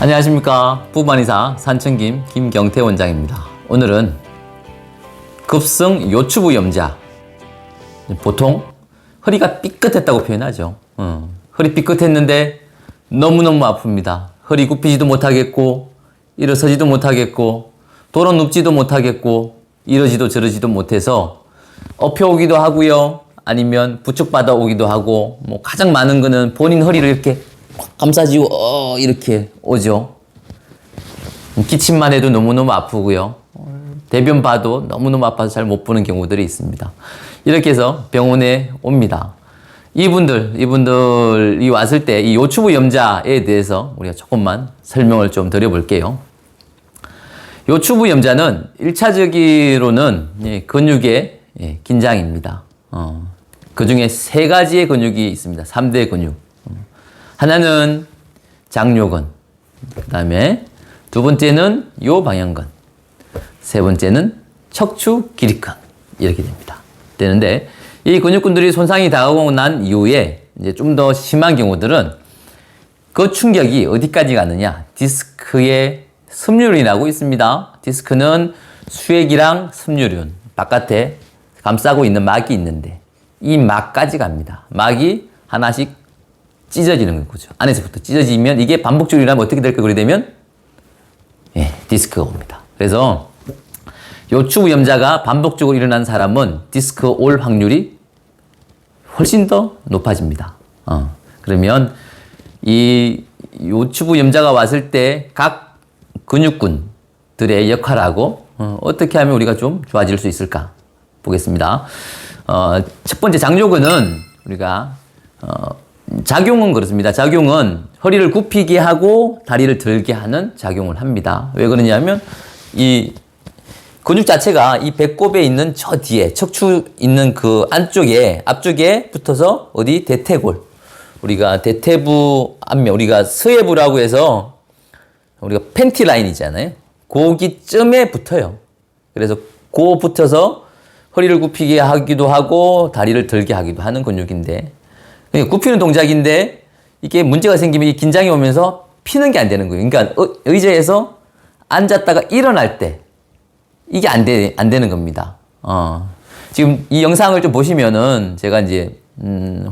안녕하십니까. 부부한의사 산천김 김경태 원장입니다. 오늘은 급성 요추부염자, 보통 허리가 삐끗했다고 표현하죠. 허리 삐끗했는데 너무너무 아픕니다. 허리 굽히지도 못하겠고 일어서지도 못하겠고 도로 눕지도 못하겠고 이러지도 저러지도 못해서 엎혀오기도 하고요. 아니면 부축받아 오기도 하고, 가장 많은 거는 본인 허리를 이렇게 감싸지고 이렇게 오죠. 기침만 해도 너무너무 아프고요. 대변 봐도 너무너무 아파서 잘 못 보는 경우들이 있습니다. 이렇게 해서 병원에 옵니다. 이분들이 왔을 때 이 요추부염자에 대해서 우리가 조금만 설명을 좀 드려볼게요. 요추부염자는 1차적으로는 근육의 긴장입니다. 그 중에 세 가지의 근육이 있습니다. 3대 근육. 하나는 장요근, 그 다음에 두 번째는 요방향근, 세 번째는 척추 기립근, 이렇게 되는데, 이 근육군들이 손상이 당하고 난 이후에 이제 좀 더 심한 경우들은 그 충격이 어디까지 가느냐, 디스크에 섬유륜이 나고 있습니다. 디스크는 수액이랑 섬유륜, 바깥에 감싸고 있는 막이 있는데 이 막까지 갑니다. 막이 하나씩 찢어지는 거죠. 안에서부터 찢어지면 이게 반복적으로 일어나면 어떻게 될까? 그래 되면 디스크가 옵니다. 그래서 요추부염자가 반복적으로 일어난 사람은 디스크 올 확률이 훨씬 더 높아집니다. 그러면 이 요추부염자가 왔을 때 각 근육군들의 역할하고 어떻게 하면 우리가 좀 좋아질 수 있을까 보겠습니다. 첫 번째 장요근은 우리가 작용은 그렇습니다. 작용은 허리를 굽히게 하고 다리를 들게 하는 작용을 합니다. 왜 그러냐면 이 근육 자체가 이 배꼽에 있는 저 뒤에 척추 있는 그 앞쪽에 붙어서 어디 대퇴골, 우리가 대퇴부 안면, 우리가 서해부라고 해서 우리가 팬티 라인이잖아요. 거기쯤에 붙어요. 그래서 고 붙어서 허리를 굽히게 하기도 하고 다리를 들게 하기도 하는 근육인데, 굽히는 동작인데 이게 문제가 생기면 이 긴장이 오면서 피는 게 안 되는 거예요. 그러니까 의자에서 앉았다가 일어날 때 이게 안 되는 겁니다. 지금 이 영상을 좀 보시면은 제가 이제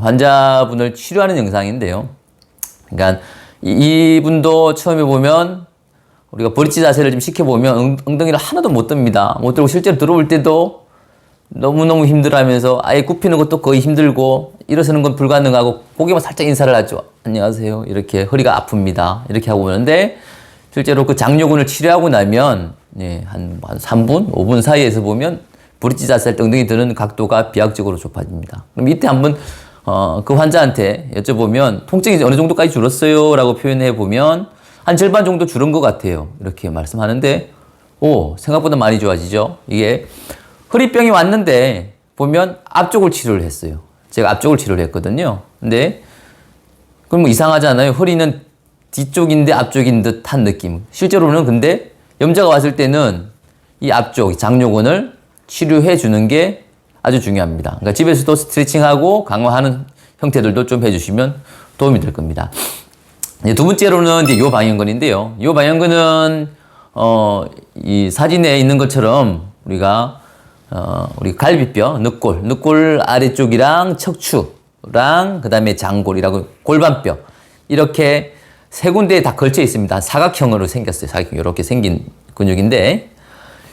환자분을 치료하는 영상인데요. 그러니까 이분도 처음에 보면 우리가 버릿지 자세를 좀 시켜보면 엉덩이를 하나도 못 듭니다. 못 들고 실제로 들어올 때도 너무너무 힘들어하면서 아예 굽히는 것도 거의 힘들고 일어서는 건 불가능하고 고개만 살짝 인사를 하죠. 안녕하세요. 이렇게 허리가 아픕니다. 이렇게 하고 오는데 실제로 그 장요근을 치료하고 나면 한 3분, 5분 사이에서 보면 브릿지 자세할 때 엉덩이 드는 각도가 비약적으로 좁아집니다. 그럼 이때 한번 그 환자한테 여쭤보면 통증이 어느 정도까지 줄었어요? 라고 표현해 보면 한 절반 정도 줄은 것 같아요. 이렇게 말씀하는데 생각보다 많이 좋아지죠. 이게 허리병이 왔는데 보면 앞쪽을 치료를 했어요. 제가 앞쪽을 치료를 했거든요. 근데 그럼 이상하잖아요. 허리는 뒤쪽인데 앞쪽인 듯한 느낌. 실제로는 근데 염자가 왔을 때는 이 앞쪽 장요근을 치료해 주는 게 아주 중요합니다. 그러니까 집에서도 스트레칭하고 강화하는 형태들도 좀 해주시면 도움이 될 겁니다. 두 번째로는 이제 요방향근인데요. 요방향근은 이 사진에 있는 것처럼 우리가 우리 갈비뼈, 늑골 아래쪽이랑 척추랑 그다음에 장골이라고 골반뼈 이렇게 세 군데에 다 걸쳐 있습니다. 사각형으로 생겼어요. 사각형 이렇게 생긴 근육인데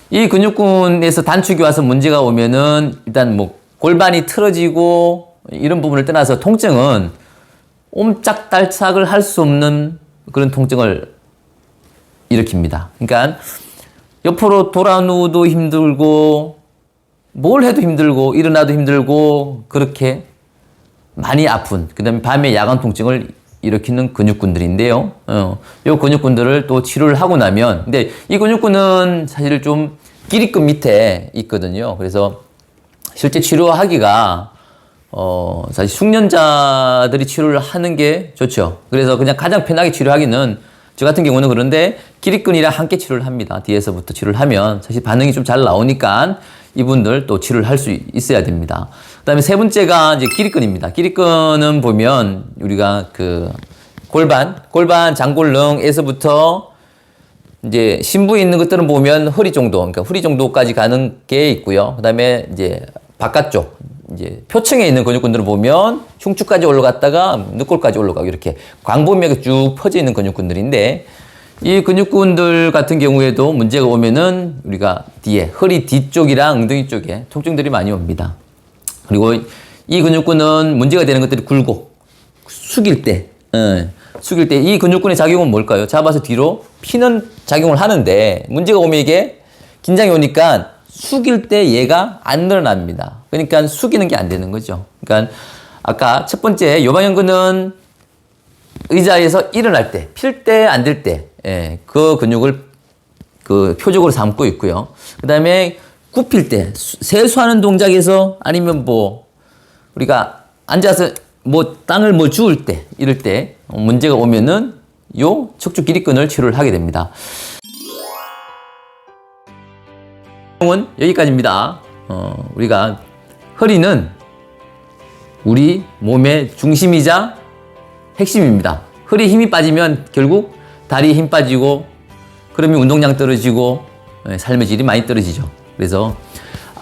이 근육군에서 단축이 와서 문제가 오면은 일단 골반이 틀어지고 이런 부분을 떠나서 통증은 옴짝달싹을 할 수 없는 그런 통증을 일으킵니다. 그러니까 옆으로 돌아 누워도 힘들고 뭘 해도 힘들고 일어나도 힘들고 그렇게 많이 아픈, 그 다음에 밤에 야간 통증을 일으키는 근육군들인데요. 이 근육군들을 또 치료를 하고 나면, 근데 이 근육군은 사실 좀 기립근 밑에 있거든요. 그래서 실제 치료하기가 사실 숙련자들이 치료를 하는 게 좋죠. 그래서 그냥 가장 편하게 치료하기는 저 같은 경우는 그런데 기립근이랑 함께 치료를 합니다. 뒤에서부터 치료를 하면 사실 반응이 좀 잘 나오니까 이분들 또 치료를 할 수 있어야 됩니다. 그 다음에 세 번째가 이제 기립근입니다. 기립근은 보면 우리가 골반, 장골릉에서부터 이제 심부에 있는 것들은 보면 허리 정도, 그러니까 허리 정도까지 가는 게 있고요. 그다음에 이제 바깥쪽, 이제 표층에 있는 근육군들을 보면 흉추까지 올라갔다가 늑골까지 올라가고 이렇게 광범위하게 쭉 퍼져 있는 근육군들인데 이 근육군들 같은 경우에도 문제가 오면은 우리가 뒤에 허리 뒤쪽이랑 엉덩이 쪽에 통증들이 많이 옵니다. 그리고 이 근육군은 문제가 되는 것들이 굴곡, 숙일 때 이 근육군의 작용은 뭘까요? 잡아서 뒤로 피는 작용을 하는데 문제가 오면 이게 긴장이 오니까 숙일 때 얘가 안 늘어납니다. 그러니까 숙이는 게 안 되는 거죠. 그러니까 아까 첫 번째 요방형근은 의자에서 일어날 때, 필 때, 앉을 때, 그 근육을 그 표적으로 삼고 있고요. 그 다음에 굽힐 때, 세수하는 동작에서 아니면 뭐 우리가 앉아서 뭐 땅을 뭐 주울 때, 이럴 때 문제가 오면은 요 척추 기립근을 치료를 하게 됩니다. 은 여기까지입니다. 우리가 허리는 우리 몸의 중심이자 핵심입니다. 허리에 힘이 빠지면 결국 다리에 힘 빠지고 그러면 운동량 떨어지고 삶의 질이 많이 떨어지죠. 그래서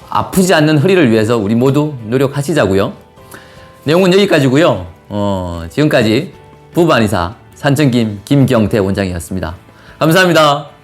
아프지 않는 허리를 위해서 우리 모두 노력하시자고요. 내용은 여기까지고요. 지금까지 부부한의사 산청김 김경태 원장이었습니다. 감사합니다.